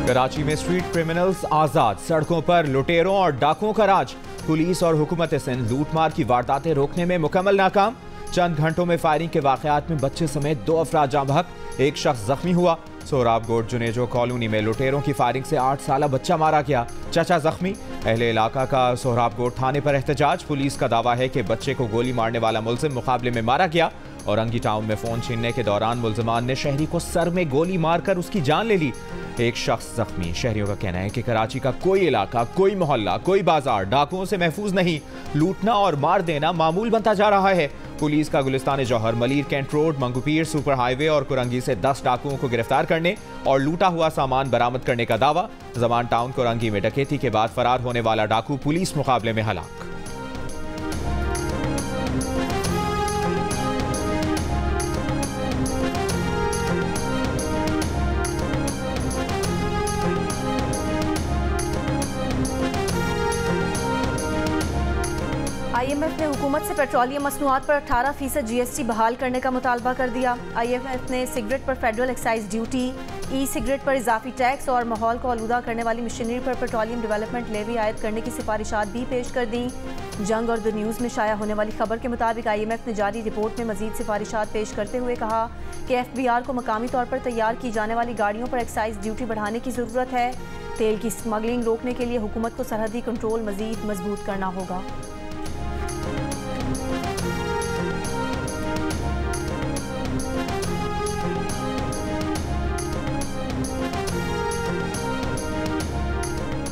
कराची में street criminals आजाद, सड़कों पर लुटेरों और डाकुओं का राज। पुलिस और हुकूमत सिंध लूटमार की वारदातें रोकने में मुकम्मल नाकाम। चंद घंटों में फायरिंग के वाकयात में बच्चे समेत 2 अफराद जाँ बहक, 1 शख्स जख्मी हुआ। सोहराबगोट जुनेजो कॉलोनी में लुटेरों की फायरिंग से 8 साला बच्चा मारा गया, चचा जख्मी। अहले इलाका का सोहराबगोट थाने पर एहतजाज। पुलिस का दावा है कि बच्चे को गोली मारने वाला मुलजिम मुकाबले में मारा गया। औरंगी टाउन में फोन छीनने के दौरान मुलजिमान ने शहरी को सर में गोली मारकर उसकी जान ले ली, 1 शख्स जख्मी। शहरियों का कहना है कि कराची का कोई इलाका, कोई मोहल्ला, कोई बाजार डाकुओं से महफूज नहीं। लूटना और मार देना मामूल बनता जा रहा है। पुलिस का Gulistan Jauhar, Malir cantt road, Manghopir super highway और कुरंगी से 10 डाकुओं को गिरफ्तार करने और लूटा हुआ सामान बरामद करने का दावा। जमान टाउन कुरंगी में डकैती के बाद फरार होने वाला डाकू पुलिस मुकाबले में हलाक। IMF ने हुकूमत से पेट्रोलियम मसनूआत पर 18% GST बहाल करने का मुतालबा कर दिया। IMF ने सिगरेट पर federal excise duty, e cigarette पर इजाफी टैक्स और माहौल को आलूदा करने वाली मशीनरी पर पेट्रोलियम डेवलपमेंट लेवी आयद करने की सिफारिशात भी पेश कर दी। जंग और द न्यूज़ में शाया होने वाली खबर के मुताबिक IMF ने जारी रिपोर्ट में मजीद सिफारिशात पेश करते हुए कहा कि FBR को मकामी तौर पर तैयार की जाने वाली गाड़ियों पर एक्साइज ड्यूटी बढ़ाने की ज़रूरत है। तेल की स्मगलिंग रोकने के लिए हुकूमत को सरहदी कंट्रोल मजीद मजबूत करना होगा।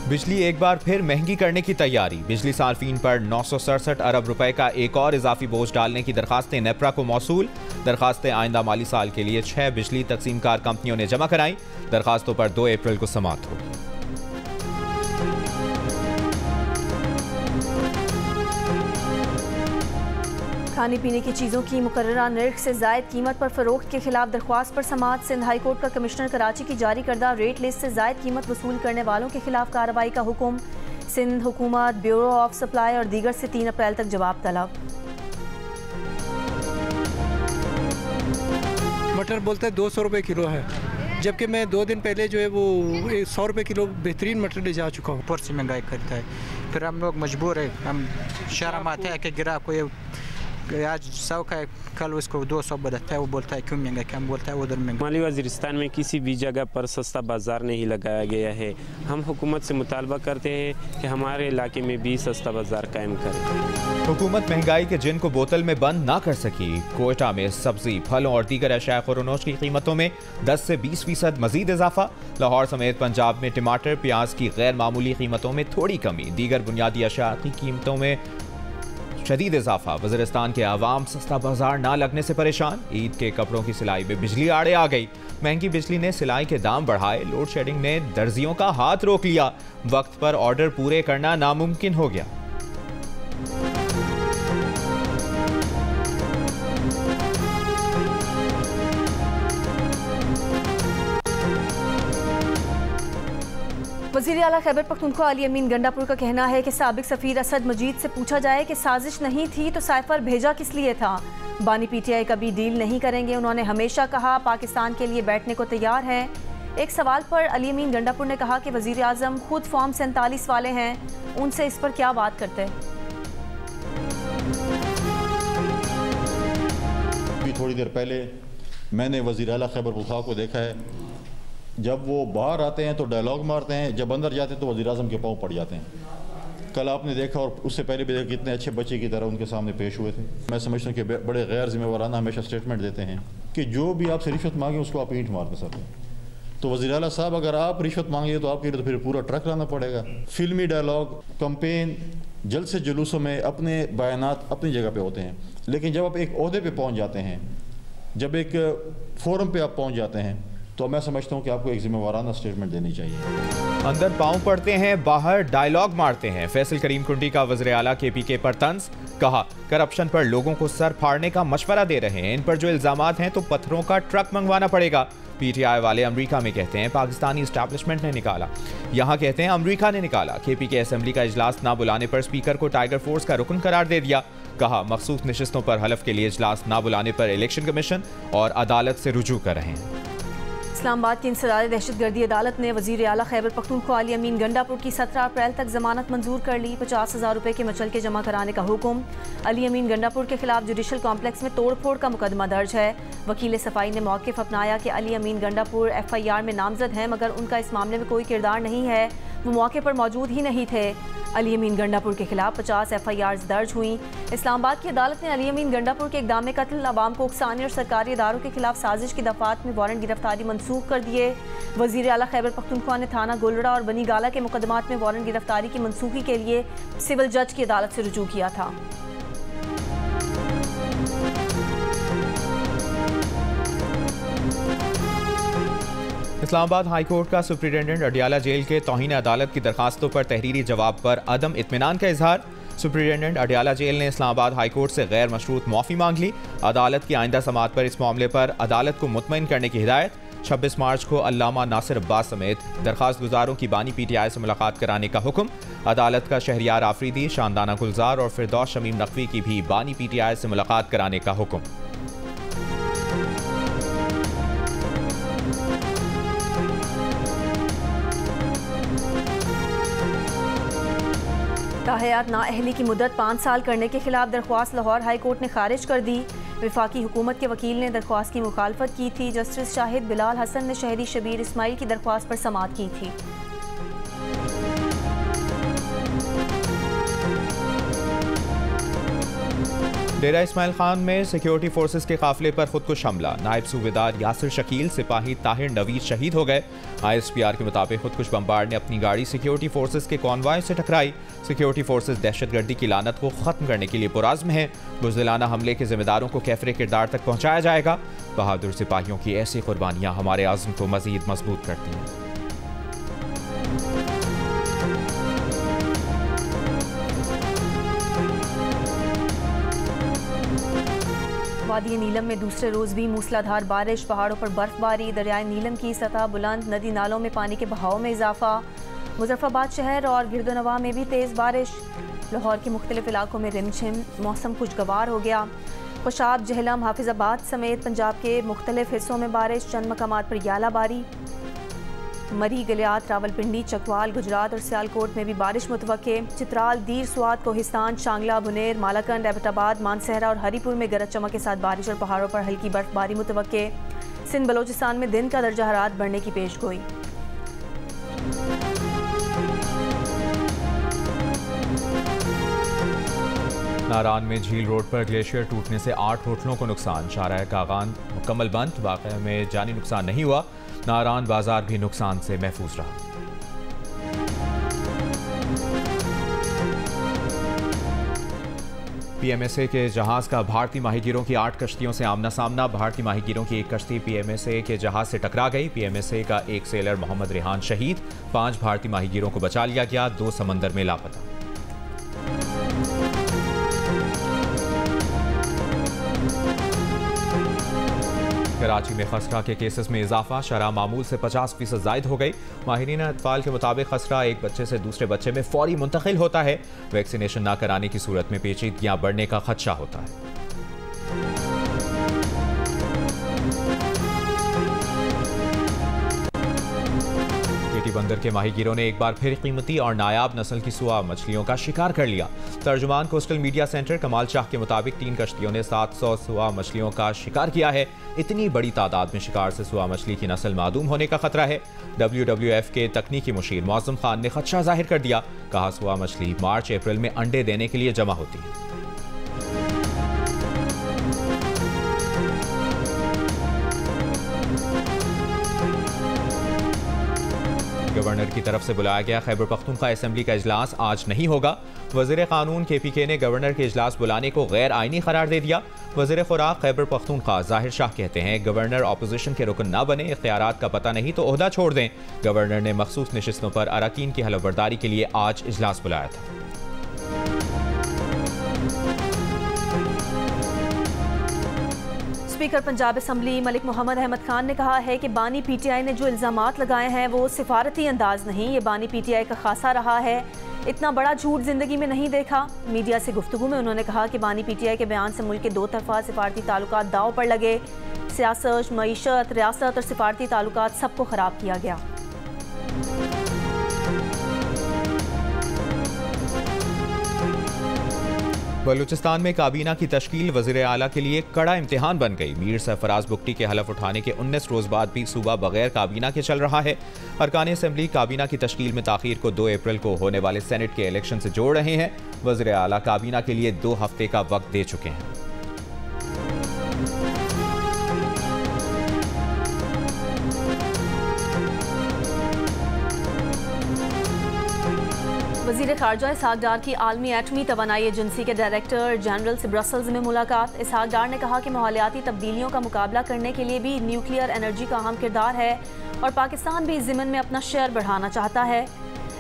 बिजली एक बार फिर महंगी करने की तैयारी। बिजली सार्फिन पर 967 अरब रुपए का एक और इजाफी बोझ डालने की दरखास्तें नेपरा को मौसूल। दरखास्तें आइंदा माली साल के लिए 6 बिजली तकसीमकार कंपनियों ने जमा कराई। दरखास्तों पर 2 अप्रैल को समाअत होगी। खाने पीने की चीज़ों की मुकर्ररा नर्ख से ज़ायद कीमत पर फ़रोख्त के खिलाफ दरख्वास्त पर समाअत। सिंध हाई कोर्ट का कमिश्नर कराची की जारी करदा रेट लिस्ट से ज़ायद कीमत वसूल करने वालों के खिलाफ कार्रवाई का हुक्म। सिंध हुकूमत, ब्यूरो ऑफ सप्लाई और दीगर से 3 अप्रैल तक जवाब तलब। मटर बोलते हैं 200 रुपये किलो है, जबकि मैं 2 दिन पहले जो है वो 100 रुपये किलो बेहतरीन मटर ले जा चुका हूँ। ऊपर से महंगाई करता है, फिर हम लोग मजबूर है, हम शर्म आते हैं कि ग्राहक को ये आज 100 का है, कल उसको 200 बताता है, वो बोलता है क्यों महंगा, क्या बोलता है उधर महंगा। माली वज़ीरिस्तान में किसी भी जगह पर सस्ता बाज़ार नहीं लगाया गया है। हम हुकूमत से मुतालबा करते हैं कि हमारे इलाके में भी सस्ता बाज़ार कायम करें। हुकूमत महंगाई के जिन को बोतल में बंद ना कर सकी। कोयटा में सब्जी, फलों और दीगर अशिया खुरनोश की कीमतों में 10 से 20% मजीद इजाफा। लाहौर समेत पंजाब में टमाटर, प्याज की गैर मामूली कीमतों में थोड़ी कमी। दीगर बुनियादी अशिया की कीमतों में शदीद इजाफा। वज़ीरिस्तान के आवाम सस्ता बाजार ना लगने से परेशान। ईद के कपड़ों की सिलाई में बिजली आड़े आ गई। महंगी बिजली ने सिलाई के दाम बढ़ाए। लोड शेडिंग ने दर्जियों का हाथ रोक लिया। वक्त पर ऑर्डर पूरे करना नामुमकिन हो गया। वज़ीर आला खैबर पख्तूनख्वा अली अमीन गंडापुर का कहना है कि साबिक सफ़ीर असद मजीद से पूछा जाए कि साजिश नहीं थी तो साइफर भेजा किस लिए था। बानी PTI कभी डील नहीं करेंगे। उन्होंने हमेशा कहा पाकिस्तान के लिए बैठने को तैयार है। एक सवाल पर अली अमीन गंडापुर ने कहा कि वज़ीर आज़म खुद फॉर्म 47 वाले हैं, उनसे इस पर क्या बात करते। थोड़ी देर पहले मैंने वज़ीर आला खैबर पख्तूनख्वा को देखा है, जब वो बाहर आते हैं तो डायलॉग मारते हैं, जब अंदर जाते हैं तो वज़ीर आज़म के पाँव पड़ जाते हैं। कल आपने देखा और उससे पहले भी देखा कितने अच्छे बच्चे की तरह उनके सामने पेश हुए थे। मैं समझता हूँ कि बड़े गैर जिम्मेवाराना हमेशा स्टेटमेंट देते हैं कि जो भी आपसे रिश्वत मांगे उसको आप ईंट मार के सर। तो वज़ीर आला साहब अगर आप रिश्वत मांगे तो आपके लिए तो फिर पूरा ट्रक लाना पड़ेगा। फिल्मी डायलॉग, कंपेन, जल्द से जुलूसों में अपने बयानात अपनी जगह पे होते हैं, लेकिन जब आप एक ओहदे पे पहुंच जाते हैं, जब एक फोरम पे आप पहुंच जाते हैं, तो मैं समझता हूं कि आपको एक जिम्मेवाराना स्टेटमेंट देनी चाहिए। अंदर पाँव पड़ते हैं, बाहर डायलॉग मारते हैं। फैसल करीम कुंडी का वज़ीर आला KPK पर तंज। कहा करप्शन पर लोगों को सर फाड़ने का मशवरा दे रहे हैं। इन पर जो इल्जामात हैं तो पत्थरों का ट्रक मंगवाना पड़ेगा। PTI वाले अमेरिका में कहते हैं पाकिस्तानी इस्टेब्लिशमेंट ने निकाला, यहाँ कहते हैं अमेरिका ने निकाला। KPK असेंबली का इजलास ना बुलाने पर स्पीकर को टाइगर फोर्स का रुकन करार दे दिया। कहा मखसूस नशिस्तों पर हलफ के लिए इजलास ना बुलाने पर इलेक्शन कमीशन और अदालत से रुजू कर रहे हैं। इस्लामाबाद की इंसदाद दहशतगर्दी अदालत ने वज़ीर आला खैबर पख्तूनख्वा अली अमीन गंडापुर की 17 अप्रैल तक जमानत मंजूर कर ली। 50,000 रुपये के मचलके जमा कराने का हुक्म। अली अमीन गंडापुर के खिलाफ जुडिशल कॉम्प्लेक्स में तोड़फोड़ का मुकदमा दर्ज है। वकील सफाई ने मौक़िफ़ अपनाया कि अली अमीन गंडापुर FIR में नामजद हैं, मगर उनका इस मामले में कोई किरदार नहीं है, वो मौके पर मौजूद ही नहीं थे। अली अमीन गंडापुर के खिलाफ 50 FIRs दर्ज हुई। इस्लामाबाद की अदालत ने अली अमीन गंडापुर के इक़दाम कत्ल, अवाम को उकसाने और सरकारी इदारों के खिलाफ साजिश की दफात में वारंट गिरफ्तारी मनसूख कर दिए। वज़ीर आला खैबर पख्तूनख्वा ने थाना गोलड़ा और बनी गाला के मुकदमात में वारंट गिरफ्तारी की मनसूखी के लिए सिविल जज की अदालत से रुजू किया था। इस्लामाबाद हाई कोर्ट का सुप्रिटेंडेंट अडियाला जेल के तौहीन अदालत की दरखास्तों पर तहरीरी जवाब पर अदम इत्मीनान का इजहार। सुप्रिटेंडेंट अडियाला जेल ने इस्लामाबाद हाई कोर्ट से गैर मशरूत माफ़ी मांग ली। अदालत की आइंदा समाअत पर इस मामले पर अदालत को मुतमईन करने की हिदायत। 26 मार्च को अल्लामा नासिर अब्बास समेत दरखास्त गुजारों की बानी PTI से मुलाकात कराने का हुक्म। अदालत का शहरियार आफरीदी, शानदाना गुलजार और फिरदौस शमीम नकवी की भी बानी PTI से मुलाकात कराने का हुक्म। ताहयात नाअहली की मुद्दत 5 साल करने के खिलाफ दरख्वास्त लाहौर हाई कोर्ट ने खारिज कर दी। वफाकी हुकूमत के वकील ने दरख्वास्त की मुखालफत की थी। जस्टिस शाहिद बिलाल हसन ने शहरी शबीर इस्माइल की दरख्वास्त पर समाअत की थी। डेरा इस्माइल खान में सिक्योरिटी फोर्सेस के काफिले पर खुदकुश हमला। नायब सूबेदार यासिर शकील, सिपाही ताहिर नवीद शहीद हो गए। ISPR के मुताबिक खुदकुश बमबार ने अपनी गाड़ी सिक्योरिटी फोर्सेस के कॉन्वॉय से टकराई। सिक्योरिटी फोर्सेस दहशतगर्दी की लानत को खत्म करने के लिए पुराज़्म है। बुज़दिलाना हमले के जिम्मेदारों को कैफरे किरदार तक पहुँचाया जाएगा। बहादुर सिपाहियों की ऐसी कुर्बानियाँ हमारे आज़म को मज़ीद मजबूत करती हैं। वादी नीलम में दूसरे रोज़ भी मूसलाधार बारिश, पहाड़ों पर बर्फबारी, दरियाए नीलम की सतह बुलंद, नदी नालों में पानी के बहाव में इजाफा। मुजफ्फराबाद शहर और गिरदोनवा में भी तेज़ बारिश। लाहौर के मुख्तलिफ इलाकों में रिमझिम, मौसम खुशगवार हो गया। खुशाब, जहलम, हाफिजाबाद समेत पंजाब के मुख्तलिफ हिस्सों में बारिश, चंद मकामात पर यालाबारी। मरी, गलियात, रावलपिंडी, चकवाल, गुजरात और सियालकोट में भी बारिश मुतवक्के। चित्राल, दीर, स्वात, कोहिस्तान, शांगला, बुनेर, मालाकंड, एबटाबाद, मानसहरा और हरीपुर में गरज चमक के साथ बारिश और पहाड़ों पर हल्की बर्फबारी मुतवक्के। सिंध बलोचिस्तान में दिन का दर्जा हरारत बढ़ने की पेशगोई। नारान में झील रोड पर ग्लेशियर टूटने से 8 होटलों को नुकसान। शाहराह कागान मुकम्मल बंद। वाक़े में जानी नुकसान नहीं हुआ। नारान बाजार भी नुकसान से महफूज रहा। PMSA के जहाज का भारतीय माहीगीरों की 8 कश्तियों से आमना सामना। भारतीय माहीगीरों की एक कश्ती PMSA के जहाज से टकरा गई। PMSA का एक सेलर मोहम्मद रेहान शहीद। 5 भारतीय माहीगीरों को बचा लिया गया। 2 समंदर में लापता। कराची में खसरा के केसेस में इजाफा। शरह मामूल से 50% जायद हो गई। माहिरीन अतफाल के मुताबिक खसरा एक बच्चे से दूसरे बच्चे में फौरी मुंतकिल होता है। वैक्सीनेशन न कराने की सूरत में पेचीदगियां बढ़ने का खदशा होता है। बंदर के माहीगीरों ने एक बार फिर कीमती और नायाब नस्ल की सुआ मछलियों का शिकार कर लिया। तर्जुमान कोस्टल मीडिया सेंटर कमाल शाह के मुताबिक 3 कश्तियों ने 700 सुआ मछलियों का शिकार किया है। इतनी बड़ी तादाद में शिकार से सुआ मछली की नस्ल मादूम होने का खतरा है। WWF के तकनीकी मुशीर मौज़म खान ने खदशा जाहिर कर दिया। कहा, सुआ मछली मार्च अप्रैल में अंडे देने के लिए जमा होती है। गवर्नर की तरफ से बुलाया गया खैबर पख्तूनख्वा असेंबली का इजलास आज नहीं होगा। वज़ीर कानून KPK ने गवर्नर के इजलास बुलाने को गैर आइनी करार दे दिया। वज़ीर खुराक खैबर पख्तूनख्वा ज़ाहिर शाह कहते हैं, गवर्नर अपोजिशन के रुकन ना बने, इख्तियारात का पता नहीं तो ओहदा छोड़ दें। गवर्नर ने मखसूस नशिस्तों पर अरकान की हलफबरदारी के लिए आज इजलास बुलाया था। स्पीकर पंजाब असम्बली मलिक मोहम्मद अहमद खान ने कहा है कि बानी पीटीआई ने जो इल्ज़ामात लगाए हैं वो सिफारती अंदाज नहीं, ये बानी पीटीआई का खासा रहा है, इतना बड़ा झूठ जिंदगी में नहीं देखा। मीडिया से गुफ्तगू में उन्होंने कहा कि बानी पीटीआई के बयान से मुल्क के दो तरफा सिफारती ताल्लुकात दांव पर लगे। सियासत, मईशत, रियासत और सिफारती ताल्लुकात सबको ख़राब किया गया। बलूचिस्तान में काबीना की तश्कील वज़ीर आला के लिए कड़ा इम्तिहान बन गई। मीर सरफराज बुगटी के हलफ उठाने के 19 रोज़ बाद भी सूबा बगैर काबीना के चल रहा है। अरकान असम्बली काबीना की तश्कील में ताख़ीर को 2 अप्रैल को होने वाले सेनेट के इलेक्शन से जोड़ रहे हैं। वज़ीर आला काबीना के लिए 2 हफ्ते का वक्त दे चुके हैं। वज़ीर ख़ारजा इसहाक डार की आलमी एटमी तवानाई एजेंसी के डायरेक्टर जनरल से ब्रसल्स में मुलाकात। इसहाक डार ने कहा कि माहौलियाती तब्दीलियों का मुकाबला करने के लिए भी न्यूक्लियर एनर्जी का अहम किरदार है और पाकिस्तान भी इस ज़िम्मन में अपना शेयर बढ़ाना चाहता है।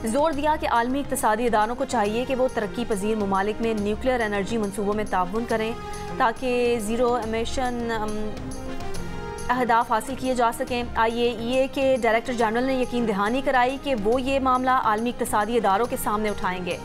जोर दिया कि आलमी इक़्तिसादी इदारों को चाहिए कि वो तरक्की पजीर ममालिक में न्यूक्लियर एनर्जी मनसूबों में ताउन करें ताकि ज़ीरो एमिशन अहदाफ हासिल किए जा सकें। IAEA के डायरेक्टर जनरल ने यकीन दहानी कराई कि वो ये मामला आलमी इक़्तिसादी इदारों के सामने उठाएंगे।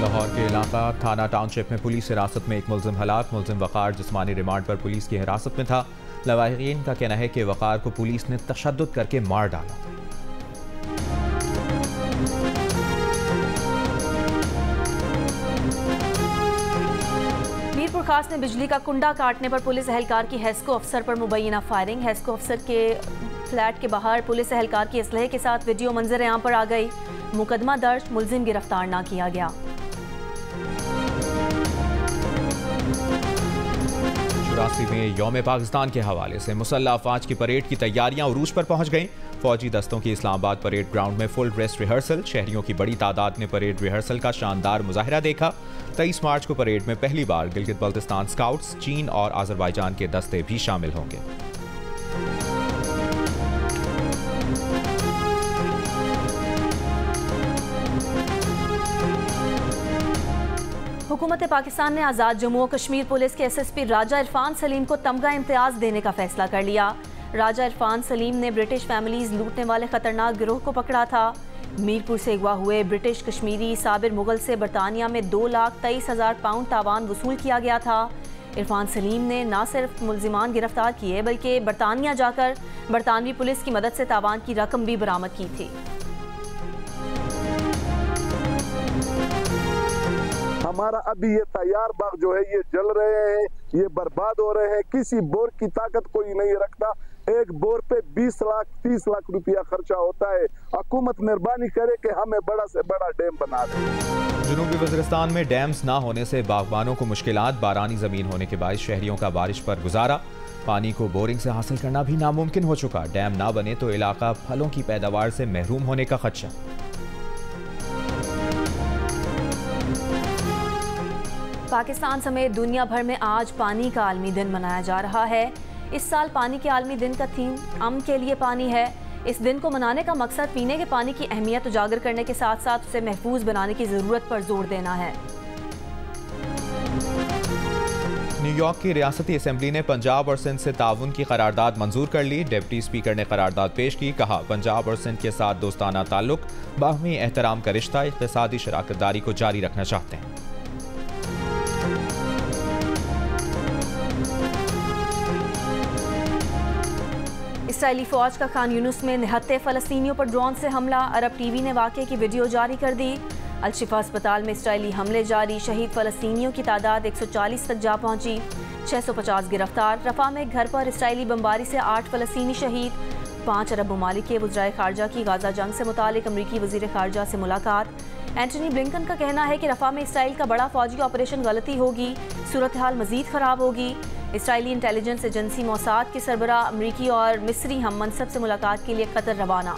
लाहौर के इलाका थाना टाउनशिप में पुलिस हिरासत में एक मुलजिम हलाक। मुलजिम वक़ार जिस्मानी रिमांड पर पुलिस की हिरासत में था। लवाहिकीन का कहना है कि वक़ार को पुलिस ने तशद्दुद करके मार डाला। मीरपुर खास में बिजली का कुंडा काटने पर पुलिस एहलकार की हेस्को अफसर पर मुबैना फायरिंग। हेस्को अफसर के फ्लैट के बाहर पुलिस एहलकार की असलहे के साथ वीडियो मंजर आम पर आ गई। मुकदमा दर्ज, मुलजिम गिरफ्तार ना किया गया। चौरासी में यौम पाकिस्तान के हवाले से मुसल्लह अफवाज की परेड की तैयारियां उरूज पर पहुंच गईं। फौजी दस्तों की इस्लामाबाद परेड ग्राउंड में फुल ड्रेस रिहर्सल। शहरियों की बड़ी तादाद ने परेड रिहर्सल का शानदार मुजाहिरा देखा। 23 मार्च को परेड में पहली बार गिलगित बल्तिस्तान स्काउट्स, चीन और आज़रबाईजान के दस्ते भी शामिल होंगे। हुकूमत पाकिस्तान ने आज़ाद जम्मू और कश्मीर पुलिस के SSP राजा इरफान सलीम को तमगा इम्तियाज देने का फैसला कर लिया। राजा इरफान सलीम ने ब्रिटिश फैमिलीज लूटने वाले खतरनाक गिरोह को पकड़ा था। मीरपुर से अगवा हुए ब्रिटिश कश्मीरी साबिर मुगल से बरतानिया में 2,23,000 पाउंड तावान वसूल किया गया था। इरफान सलीम ने न सिर्फ मुलजिमान गिरफ्तार किए बल्कि बरतानिया जाकर बरतानवी पुलिस की मदद से तावान की रकम भी बरामद की थी। हमारा अभी ये तैयार बाग जो है ये जल रहे हैं, ये बर्बाद हो रहे हैं। किसी बोर की ताकत कोई नहीं रखता। एक बोर पे 20 लाख 30 लाख रुपया खर्चा होता है। हुकूमत मेहरबानी करे कि हमें बड़ा से बड़ा डैम बना दे। जनूबी वज़ीरिस्तान में डैम्स ना होने से बागबानों को मुश्किलात। बारानी ज़मीन होने के बायस शहरियों का बारिश पर गुजारा। पानी को बोरिंग से हासिल करना भी नामुमकिन हो चुका। डैम ना बने तो इलाका फलों की पैदावार से महरूम होने का खदशा। पाकिस्तान समेत दुनिया भर में आज पानी का आलमी दिन मनाया जा रहा है। इस साल पानी के आलमी दिन का थीम अमन के लिए पानी है। इस दिन को मनाने का मकसद पीने के पानी की अहमियत उजागर करने के साथ साथ उसे महफूज बनाने की ज़रूरत पर जोर देना है। न्यूयॉर्क की रियासती असम्बली ने पंजाब और सिंध से ताउन की करारदाद मंजूर कर ली। डिप्टी स्पीकर ने करारदाद पेश की। कहा, पंजाब और सिंध के साथ दोस्ताना ताल्लुक, बाहमी एहतराम का रिश्ता, इक़्तिसादी शराकतदारी को जारी रखना चाहते हैं। इसराइली फौज का खान यूनुस में निहत्ते फ़लस्तीनियों पर ड्रोन से हमला। अरब टीवी ने वाक़े की वीडियो जारी कर दी। अल-शिफा अस्पताल में इसराइली हमले जारी। शहीद फ़लस्तीनियों की तादाद 140 तक जा पहुंची। 650 गिरफ्तार। रफ़ा में घर पर इसराइली बमबारी से 8 फ़लस्तीनी शहीद। 5 अरब ममालिक के वज़राए ख़ारजा की गाज़ा जंग से मुतालिक अमरीकी वज़ीर ख़ारजा से मुलाकात। एंटनी ब्लिंकन का कहना है कि रफ़ा में इसराइल का बड़ा फौजी ऑपरेशन गलती होगी, सूरत हाल मज़ीद ख़राब होगी। इसराइली इंटेलिजेंस एजेंसी मोसाद के सरबरा अमरीकी और मिस्री हम मनसब से मुलाकात के लिए कतर रवाना।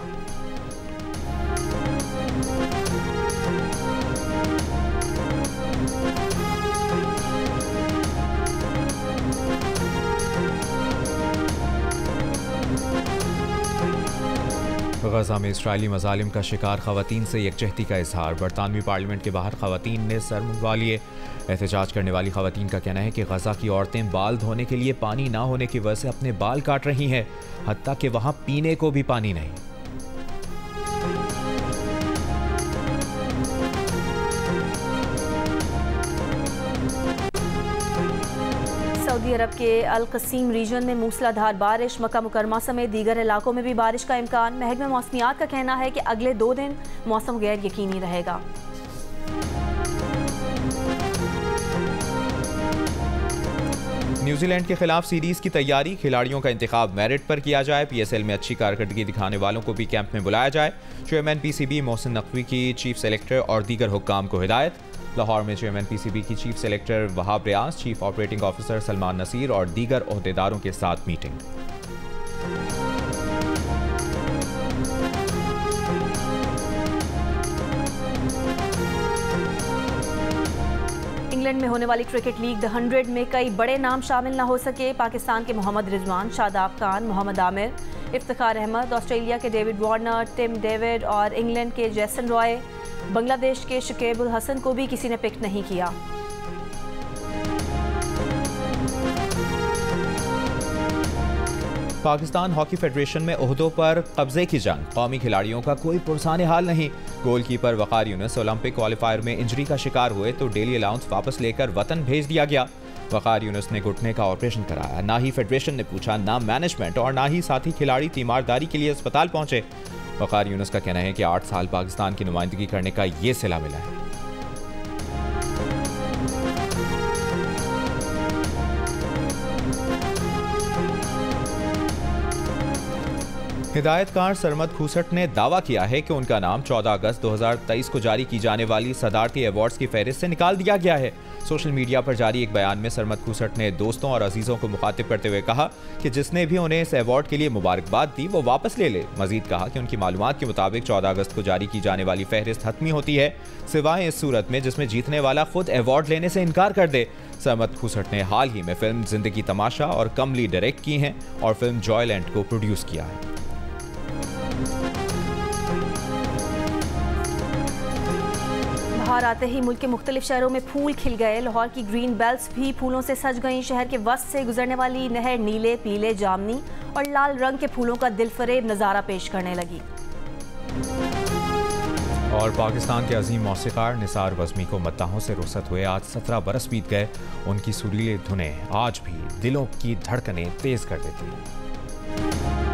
गजा में इसराइली मजालिम का शिकार खवातीन से यकजहती का इजहार। बरतानवी पार्लियामेंट के बाहर खवातीन ने सर मुंडवा लिए। एहतजाज करने वाली खवातीन का कहना है कि गजा की औरतें बाल धोने के लिए पानी ना होने की वजह से अपने बाल काट रही हैं, हत्ता कि वहां पीने को भी पानी नहीं। सऊदी अरब के अल कसीम रीजन में मूसलाधार बारिश। मक्का मुकरमा समेत दीगर इलाकों में भी बारिश का इम्कान। महकमा मौसमियात का कहना है कि अगले 2 दिन मौसम गैर यकीनी रहेगा। न्यूजीलैंड के खिलाफ सीरीज की तैयारी। खिलाड़ियों का इंतखाब मेरिट पर किया जाए। PSL में अच्छी कारकर्दगी दिखाने वालों को भी कैंप में बुलाया जाए। चेयरमैन PCB मोहसिन नकवी की चीफ सेलेक्टर और दीगर हुक्काम को हिदायत। लाहौर में चेयरमैन PCB की chief selector Wahab Riaz, chief operating officer Salman Naseer और दीगर ओहदेदारों के साथ मीटिंग। इंग्लैंड में होने वाली क्रिकेट लीग द 100 में कई बड़े नाम शामिल न हो सके। पाकिस्तान के मोहम्मद रिजवान, शादाब खान, मोहम्मद आमिर, इफ्तिखार अहमद, ऑस्ट्रेलिया के डेविड वार्नर, टिम डेविड और इंग्लैंड के जेसन रॉय, बांग्लादेश के शकीब उल हसन को भी किसी ने पिक नहीं किया। पाकिस्तान हॉकी फेडरेशन में ओहदों पर कब्जे की जंग। कौमी खिलाड़ियों का कोई पुरसाने हाल नहीं। गोलकीपर वकार यूनुस ओलंपिक क्वालिफायर में इंजरी का शिकार हुए तो डेली अलाउंस वापस लेकर वतन भेज दिया गया। वकार यूनुस ने घुटने का ऑपरेशन कराया। ना ही फेडरेशन ने पूछा, ना मैनेजमेंट और ना ही साथी खिलाड़ी तीमारदारी के लिए अस्पताल पहुंचे। वकार यूनुस का कहना है कि 8 साल पाकिस्तान की नुमाइंदगी करने का ये सिला मिला है। हिदायतकार सरमद खूसट ने दावा किया है कि उनका नाम 14 अगस्त 2023 को जारी की जाने वाली सदारती अवार्ड्स की फहरिस्त से निकाल दिया गया है। सोशल मीडिया पर जारी एक बयान में सरमद खूसट ने दोस्तों और अजीजों को मुखातिब करते हुए कहा कि जिसने भी उन्हें इस अवार्ड के लिए मुबारकबाद दी वो वापस ले ले। मजीद कहा कि उनकी मालूमात के मुताबिक 14 अगस्त को जारी की जाने वाली फहरिस्त हतमी होती है, सिवाय इस सूरत में जिसमें जीतने वाला खुद अवार्ड लेने से इनकार कर दे। सरमद खूसट ने हाल ही में फिल्म जिंदगी तमाशा और कमली डायरेक्ट की हैं और फिल्म जॉयलैंड को प्रोड्यूस किया है। बाहर आते ही मुल्क के मुख्तलिफ शहरों में फूल खिल गए। लाहौर की ग्रीन बेल्ट्स भी फूलों से सज गईं। शहर के वस्त से गुजरने वाली नहर नीले, पीले, जामनी और लाल रंग के फूलों का दिलफरेब नज़ारा पेश करने लगी। और पाकिस्तान के अजीम मौसीकार निसार वज़मी को मद्दाहों से रुखसत हुए आज 17 बरस बीत गए। उनकी सुरीले धुनें आज भी दिलों की धड़कनें तेज कर देती हैं।